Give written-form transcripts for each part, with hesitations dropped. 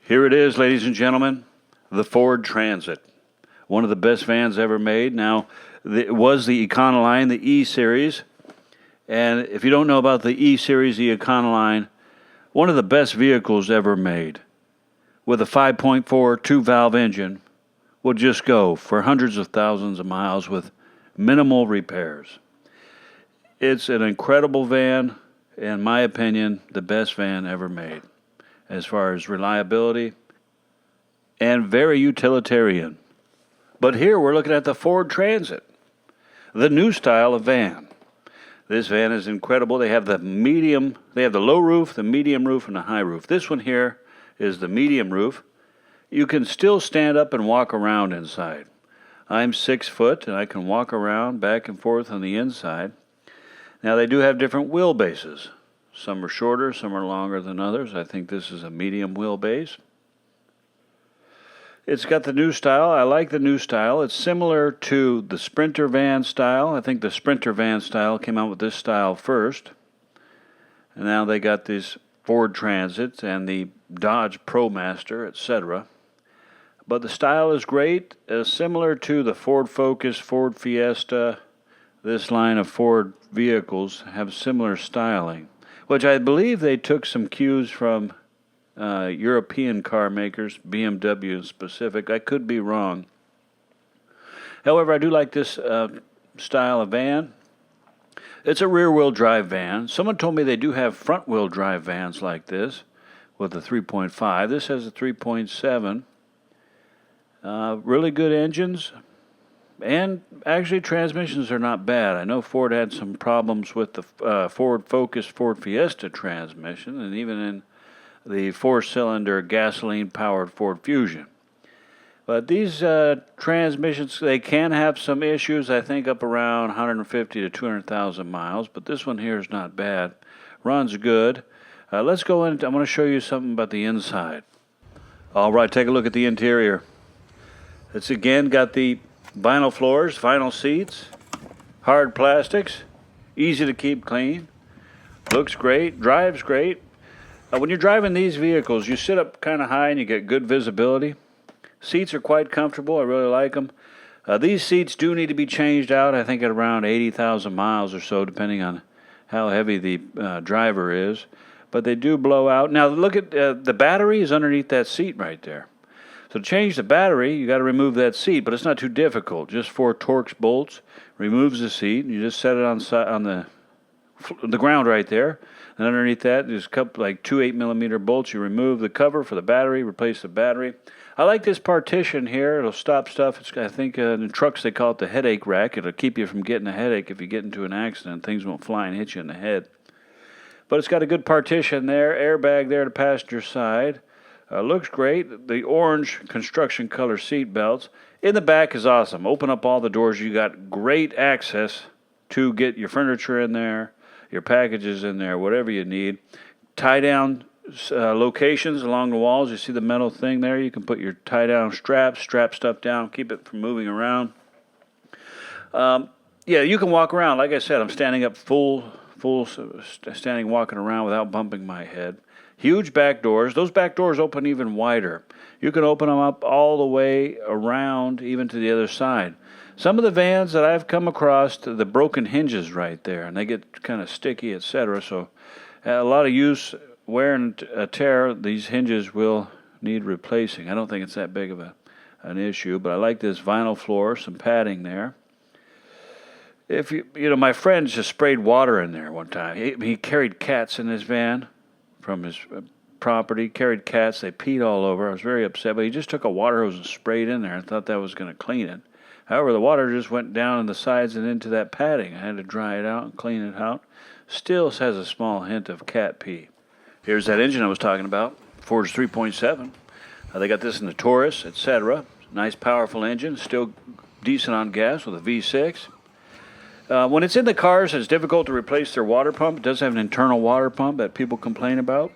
Here it is, ladies and gentlemen, the Ford Transit. One of the best vans ever made. Now, it was the Econoline, the E-Series. And if you don't know about the E-Series, the Econoline, one of the best vehicles ever made. With a 5.4 two-valve engine, will just go for hundreds of thousands of miles with minimal repairs. It's an incredible van, in my opinion, the best van ever made, as far as reliability, and very utilitarian. But here we're looking at the Ford Transit, the new style of van. This van is incredible. They have the low roof, the medium roof, and the high roof. This one here is the medium roof. You can still stand up and walk around inside. I'm 6 foot, and I can walk around back and forth on the inside. Now, they do have different wheelbases. Some are shorter, some are longer than others. I think this is a medium wheelbase. It's got the new style. I like the new style. It's similar to the Sprinter van style. I think the Sprinter van style came out with this style first. And now they got these Ford Transits and the Dodge ProMaster, etc. But the style is great, similar to the Ford Focus, Ford Fiesta. This line of Ford vehicles have similar styling, which I believe they took some cues from European car makers, BMW in specific. I could be wrong. However, I do like this style of van. It's a rear-wheel drive van. Someone told me they do have front-wheel drive vans like this with a 3.5. This has a 3.7. Really good engines. And actually, transmissions are not bad. I know Ford had some problems with the Ford Focus, Ford Fiesta transmission, and even in the four-cylinder gasoline-powered Ford Fusion. But these transmissions, they can have some issues, I think, up around 150 to 200,000 miles. But this one here is not bad. Runs good. Let's go in. I'm going to show you something about the inside. All right, take a look at the interior. It's again got the vinyl floors, vinyl seats, hard plastics, easy to keep clean. Looks great, drives great. When you're driving these vehicles, you sit up kind of high and you get good visibility. Seats are quite comfortable. I really like them. These seats do need to be changed out, I think at around 80,000 miles or so, depending on how heavy the driver is. But they do blow out. Now, look at the battery is underneath that seat right there. So to change the battery, you got to remove that seat, but it's not too difficult. Just 4 Torx bolts, removes the seat, and you just set it on the ground right there. And underneath that, there's a couple, like 2 8mm bolts. You remove the cover for the battery, replace the battery. I like this partition here. It'll stop stuff. I think in trucks they call it the headache rack. It'll keep you from getting a headache if you get into an accident. Things won't fly and hit you in the head. But it's got a good partition there, airbag there to passenger side. Looks great. The orange construction color seat belts. In the back is awesome. Open up all the doors. You got great access to get your furniture in there, your packages in there, whatever you need. Tie down locations along the walls. You see the metal thing there? You can put your tie down straps, strap stuff down, keep it from moving around. Yeah, you can walk around. Like I said, I'm standing up full standing walking around without bumping my head. Huge back doors. Those back doors open even wider. You can open them up all the way around, even to the other side. Some of the vans that I've come across, the broken hinges right there, and they get kind of sticky, etc. So a lot of use, wear and tear, these hinges will need replacing. I don't think it's that big of an issue, but I like this vinyl floor, some padding there. If my friend just sprayed water in there one time. He carried cats in his van from his property, carried cats. They peed all over. I was very upset, but he just took a water hose and sprayed in there and thought that was going to clean it. However, the water just went down in the sides and into that padding. I had to dry it out and clean it out. Still has a small hint of cat pee. Here's that engine I was talking about, Ford's 3.7. They got this in the Taurus, etc. Nice, powerful engine, still decent on gas with a V6. When it's in the cars, it's difficult to replace their water pump. It does have an internal water pump that people complain about.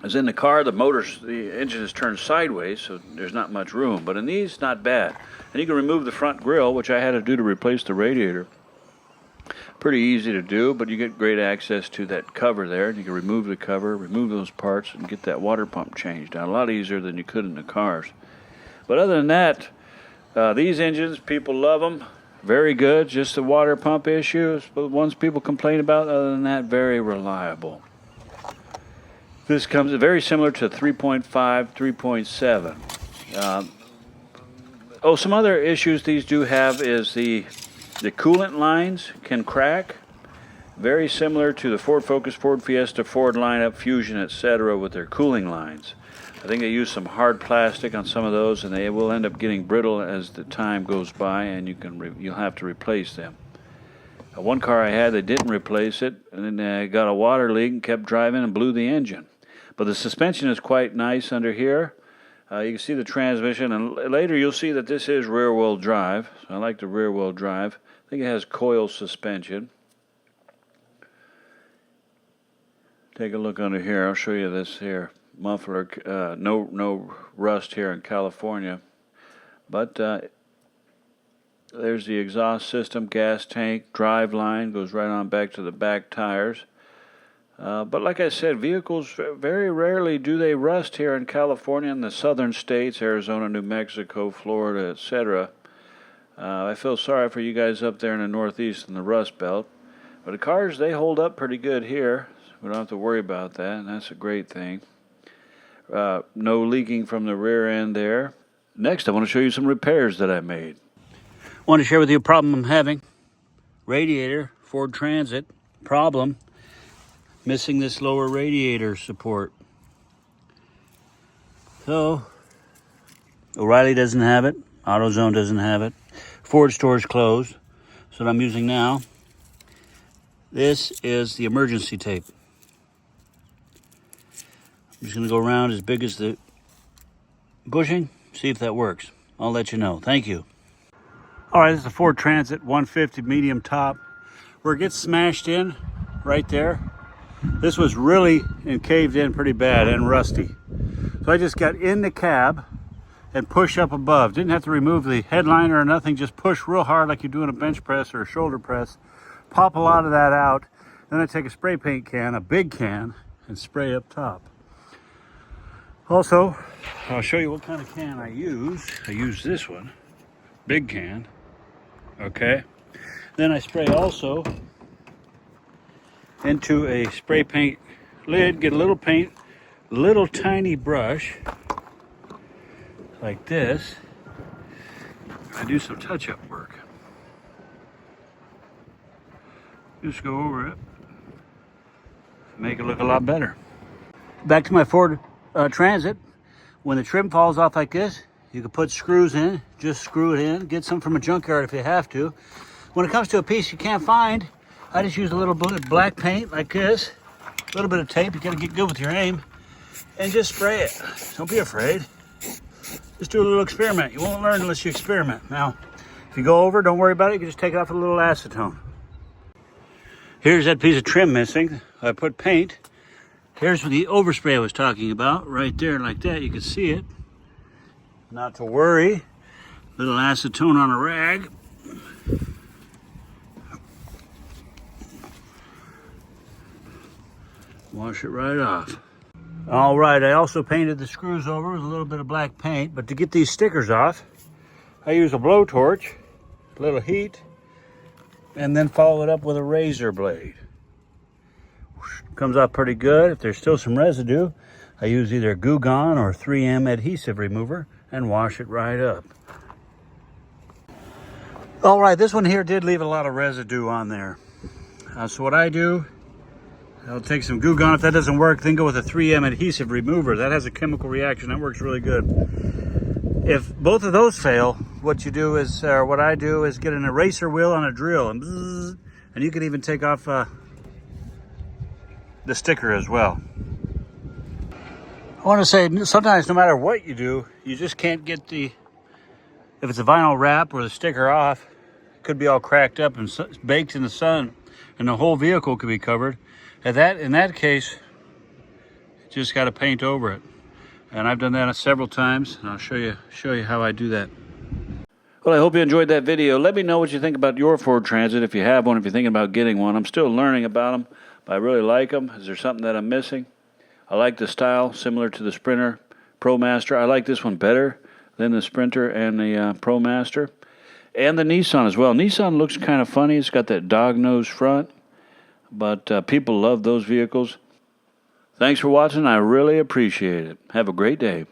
As in the car, the engine is turned sideways, so there's not much room. But in these, not bad. And you can remove the front grille, which I had to do to replace the radiator. Pretty easy to do, but you get great access to that cover there. You can remove the cover, remove those parts, and get that water pump changed out a lot easier than you could in the cars. But other than that, these engines, people love them. Very good. Just the water pump issues, but ones people complain about. Other than that, very reliable. This comes very similar to 3.5, 3.7. Some other issues these do have is the coolant lines can crack. Very similar to the Ford Focus, Ford Fiesta, Ford lineup, Fusion, etc. with their cooling lines. I think they use some hard plastic on some of those, and they will end up getting brittle as the time goes by, and you'll have to replace them. One car I had, they didn't replace it, and then got a water leak and kept driving and blew the engine. But the suspension is quite nice under here. You can see the transmission, and later you'll see that this is rear-wheel drive. So I like the rear-wheel drive. I think it has coil suspension. Take a look under here. I'll show you this here. Muffler, no rust here in California. But there's the exhaust system, gas tank, drive line, goes right on back to the back tires. But like I said, vehicles, very rarely do they rust here in California and the southern states, Arizona, New Mexico, Florida, etc. I feel sorry for you guys up there in the Northeast and the Rust Belt. But the cars, they hold up pretty good here. So we don't have to worry about that, and that's a great thing. No leaking from the rear end there. Next, I want to show you some repairs that I made. I want to share with you a problem I'm having. Radiator, Ford Transit, problem. Missing this lower radiator support. So, O'Reilly doesn't have it. AutoZone doesn't have it. Ford store is closed. So what I'm using now, this is the emergency tape. I'm just going to go around as big as the bushing, see if that works. I'll let you know. Thank you. All right, this is a Ford Transit 150 medium top. Where it gets smashed in, right there. This was really caved in pretty bad and rusty. So I just got in the cab and push up above. Didn't have to remove the headliner or nothing, just push real hard like you're doing a bench press or a shoulder press. Pop a lot of that out. Then I take a spray paint can, a big can, and spray up top. Also, I'll show you what kind of can I use. I use this one, big can, okay? Then I spray also into a spray paint lid, get a little paint, little tiny brush, like this. I do some touch-up work. Just go over it, make it look a lot better. Back to my Ford Transit. When the trim falls off like this, you can put screws in, just screw it in, get some from a junkyard if you have to. When it comes to a piece you can't find, I just use a little bit of black paint like this, a little bit of tape, you gotta get good with your aim, and just spray it. Don't be afraid. Just do a little experiment. You won't learn unless you experiment. Now, if you go over, don't worry about it, you can just take it off with a little acetone. Here's that piece of trim missing. I put paint. Here's the overspray I was talking about, right there like that, you can see it. Not to worry. Little acetone on a rag. Wash it right off. All right, I also painted the screws over with a little bit of black paint, but to get these stickers off, I use a blowtorch, a little heat, and then follow it up with a razor blade. Comes out pretty good. If there's still some residue, I use either Goo Gone or 3M adhesive remover and wash it right up. All right, this one here did leave a lot of residue on there. So what I do, I'll take some Goo Gone. If that doesn't work, then go with a 3M adhesive remover. That has a chemical reaction. That works really good. If both of those fail, what you do is, what I do is get an eraser wheel on a drill, and you can even take off the sticker as well. I want to say, sometimes no matter what you do, you just can't get if it's a vinyl wrap or the sticker off, it could be all cracked up and baked in the sun, and the whole vehicle could be covered. In that case, you just got to paint over it. And I've done that several times, and I'll show you how I do that. Well, I hope you enjoyed that video. Let me know what you think about your Ford Transit if you have one, if you're thinking about getting one. I'm still learning about them, but I really like them. Is there something that I'm missing? I like the style, similar to the Sprinter ProMaster. I like this one better than the Sprinter and the ProMaster. And the Nissan as well. Nissan looks kind of funny. It's got that dog nose front, but people love those vehicles. Thanks for watching. I really appreciate it. Have a great day.